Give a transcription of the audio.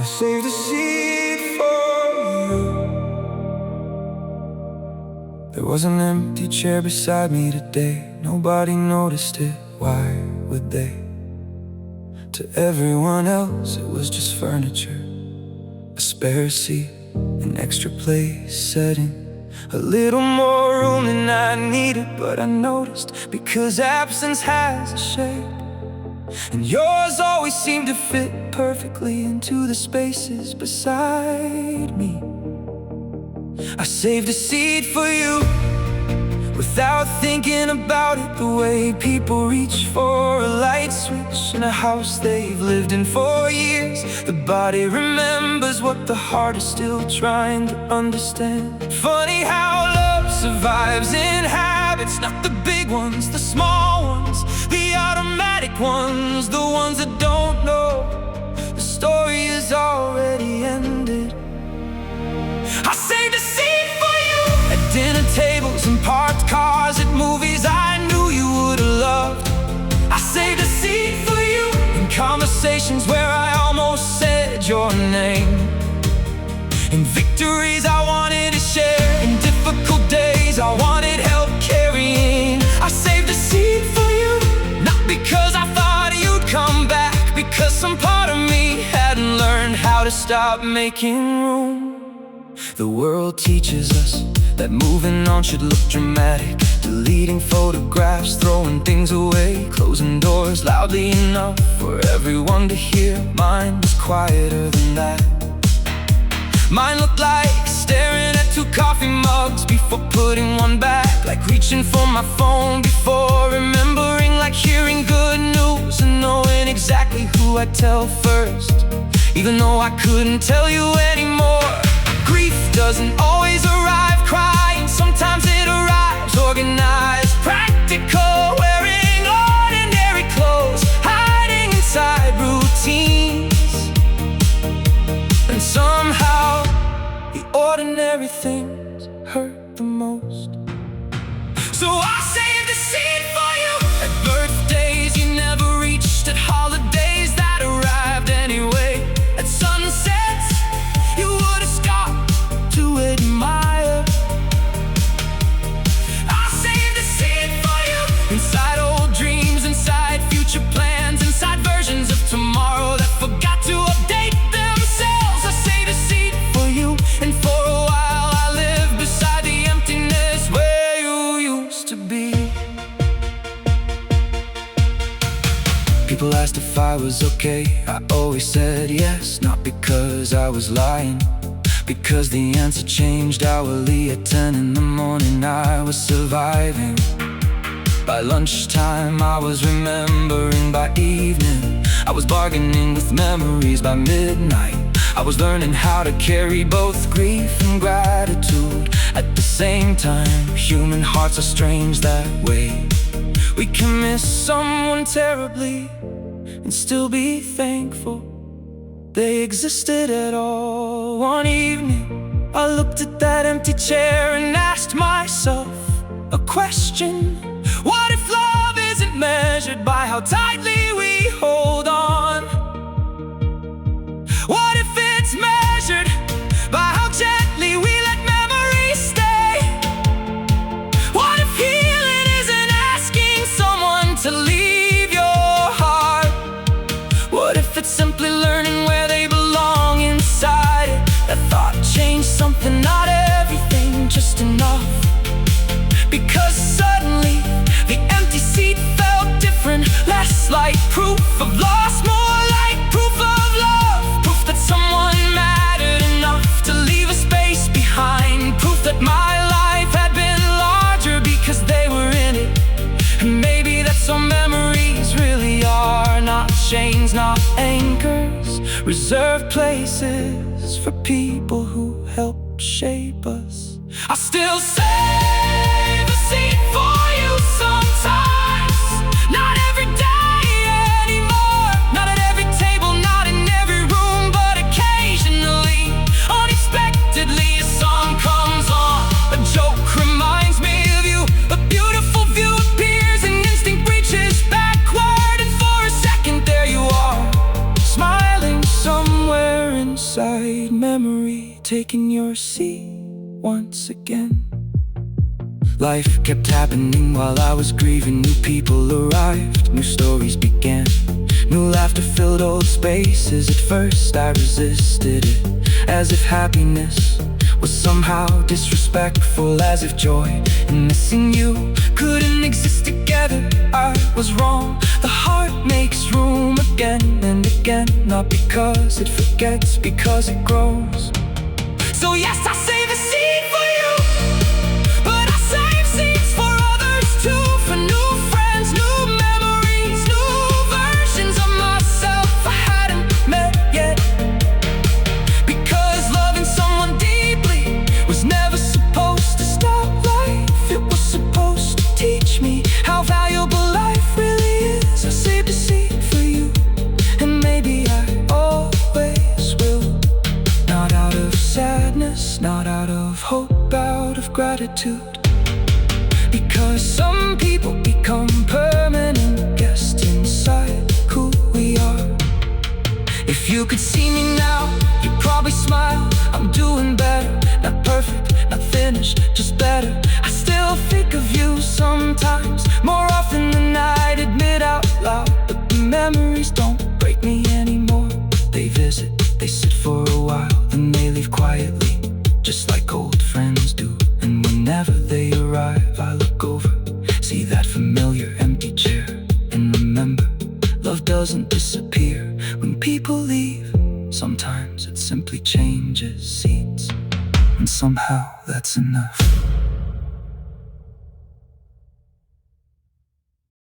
saved a seat for you. There was an empty chair beside me today. Nobody noticed it, why would they? To everyone else it was just furniture, a spare seat, an extra place setting, a little more room than I needed. But I noticed, because absence has a shape, and yours always seemed to fit perfectly into the spaces beside me. I saved a seat for you, without thinking about it, the way people reach for a light switch in a house they've lived in for years. The body remembers what the heart is still trying to understand. Funny how love survives in habits, not the big ones, the small ones, the automatic ones, the ones that don't know the story is already ended. I saved a seat for you at dinner tables and parked cars at movies I knew you would have loved. I saved a seat for you in conversations where I almost said your name, in victories I wanted to share, in difficult days I wanted help carrying. I saved a seat for you, not because I thought you'd come back, because some part of me hadn't learned how to stop making room. The world teaches us that moving on should look dramatic, deleting photographs, throwing things away, closing doors loudly enough for everyone to hear. Mine was quieter than that. Mine looked like staring at 2 coffee mugs before putting one back, like reaching for my phone before remembering, like hearing good news and knowing exactly who I'd tell first, even though I couldn't tell you anymore. Grief doesn't always arrive crying, sometimes it arrives organized, practical, wearing ordinary clothes, hiding inside routines. And somehow the ordinary things hurt the most. So I saved a seat for you at birthdays you never reached, at holidays that arrived anyway, at sunsets you would have stopped to admire. I saved a seat for you inside old dreams, inside future plans, inside versions of tomorrow that forgot to update themselves. I saved a seat for you, and for a while I lived beside the emptiness where you used to be. People asked if I was okay, I always said yes, not because I was lying, because the answer changed hourly. At 10 in the morning I was surviving. By lunchtime I was remembering. By evening I was bargaining with memories. By midnight I was learning how to carry both grief and gratitude at the same time. Human hearts are strange that way. We can miss someone terribly and still be thankful they existed at all. One evening I looked at that empty chair and asked myself a question. What if love isn't measured by how tightly we hold on? What if it's measured by how gently we let memories stay? What if healing isn't asking someone to leave your heart? What if it's simply learning where they belong inside it? That thought changed something, not everything, just enough. Because suddenly the empty seat felt different, less like proof of loss, more like proof of love. Proof that someone mattered enough to leave a space behind. Proof that my life had been larger because they were in it. And maybe that's so memories really are not chains, not anchors, reserved places for people who help shape us. I still save a seat for you sometimes, not every day anymore, not at every table, not in every room, but occasionally, unexpectedly, a song comes on, a joke reminds me of you, a beautiful view appears, an instinct reaches backward, and for a second there you are, smiling somewhere inside. taking your seat once again. Life kept happening while I was grieving. New people arrived, new stories began. New laughter filled old spaces. At first I resisted it, as if happiness was somehow disrespectful, as if joy in missing you couldn't exist together. I was wrong. The heart makes room again and again, not because it forgets, because it grows. So yes, I save a seat for you, but I save seats for others too, for new friends, new memories, new versions of myself I hadn't met yet. Because loving someone deeply was never supposed to stop life. It was supposed to teach me how valuable life really is. I saved a seat for you, and maybe I always will. Not out of sadness, not out of hope, out of gratitude. Because some people become permanent guests inside who we are. If you could see me now, you'd probably smile. I'm doing better, not perfect, not finished, just better. I still think of you sometimes, more often than I'd admit out loud. But the memories don't break me anymore. They visit, they sit for a while, then they leave quietly, just like old friends do. And whenever they arrive, I look over, see that familiar empty chair, and remember, love doesn't disappear when people leave. Sometimes it simply changes seats, and somehow that's enough.